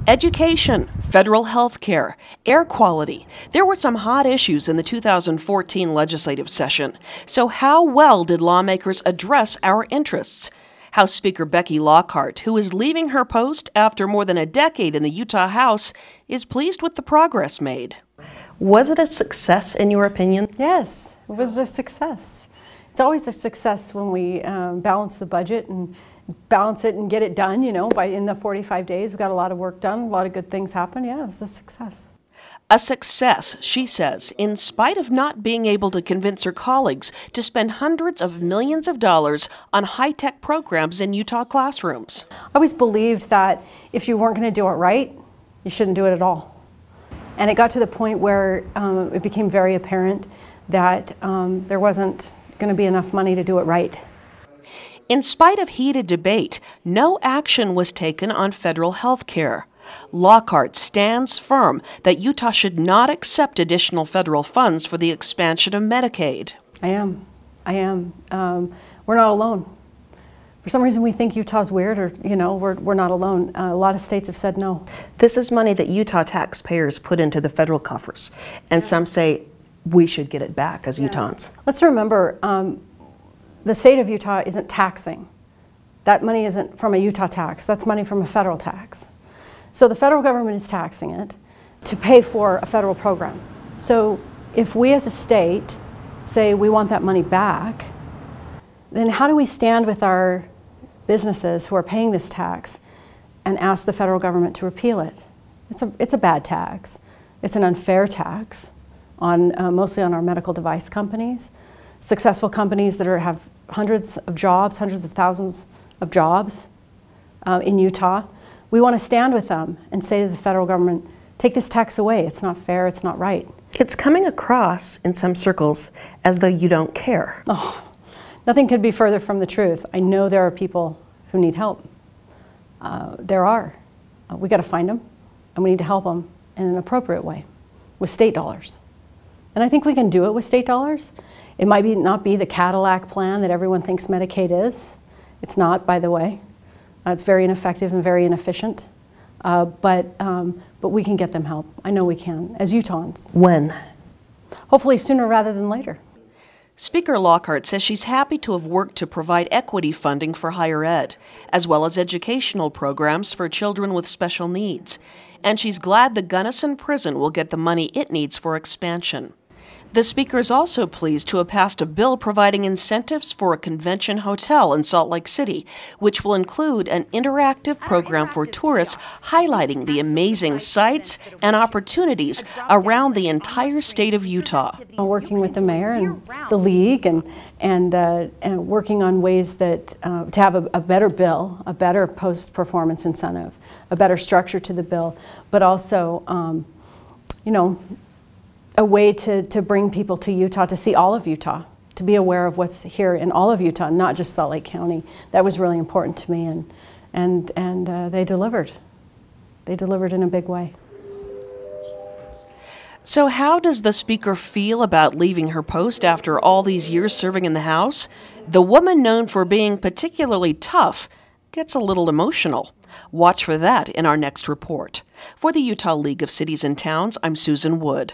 Education, federal health care, air quality. There were some hot issues in the 2014 legislative session. So how well did lawmakers address our interests? House Speaker Becky Lockhart, who is leaving her post after more than a decade in the Utah House, is pleased with the progress made. Was it a success in your opinion? Yes, it was a success. It's always a success when we balance the budget and balance it and get it done, you know, in the 45 days. We got a lot of work done, a lot of good things happen. Yeah, it was a success. A success, she says, in spite of not being able to convince her colleagues to spend hundreds of millions of dollars on high-tech programs in Utah classrooms. I always believed that if you weren't going to do it right, you shouldn't do it at all. And it got to the point where it became very apparent that there wasn't going to be enough money to do it right. In spite of heated debate, no action was taken on federal health care. Lockhart stands firm that Utah should not accept additional federal funds for the expansion of Medicaid. I am. We're not alone. For some reason we think Utah's weird, or, you know, we're not alone. A lot of states have said no. This is money that Utah taxpayers put into the federal coffers, and some say we should get it back as Utahns. Let's remember, the state of Utah isn't taxing. That money isn't from a Utah tax. That's money from a federal tax. So the federal government is taxing it to pay for a federal program. So if we as a state say we want that money back, then how do we stand with our businesses who are paying this tax and ask the federal government to repeal it? It's a bad tax. It's an unfair tax on mostly on our medical device companies, successful companies that have hundreds of jobs, hundreds of thousands of jobs in Utah. We want to stand with them and say to the federal government, take this tax away. It's not fair, it's not right. It's coming across in some circles as though you don't care. Oh, nothing could be further from the truth. I know there are people who need help. There are. We got to find them, and we need to help them in an appropriate way with state dollars. And I think we can do it with state dollars. It might not be the Cadillac plan that everyone thinks Medicaid is. It's not, by the way. It's very ineffective and very inefficient. But we can get them help. I know we can, as Utahns. When? Hopefully sooner rather than later. Speaker Lockhart says she's happy to have worked to provide equity funding for higher ed, as well as educational programs for children with special needs. And she's glad the Gunnison Prison will get the money it needs for expansion. The Speaker is also pleased to have passed a bill providing incentives for a convention hotel in Salt Lake City, which will include an interactive program for tourists highlighting the amazing sights and opportunities around the entire state of Utah. Working with the mayor and the league and working on ways that to have a better bill, a better post-performance incentive, a better structure to the bill, but also, you know, a way to bring people to Utah, to see all of Utah, to be aware of what's here in all of Utah, not just Salt Lake County. That was really important to me, and they delivered. They delivered in a big way. So how does the Speaker feel about leaving her post after all these years serving in the House? The woman known for being particularly tough gets a little emotional. Watch for that in our next report. For the Utah League of Cities and Towns, I'm Susan Wood.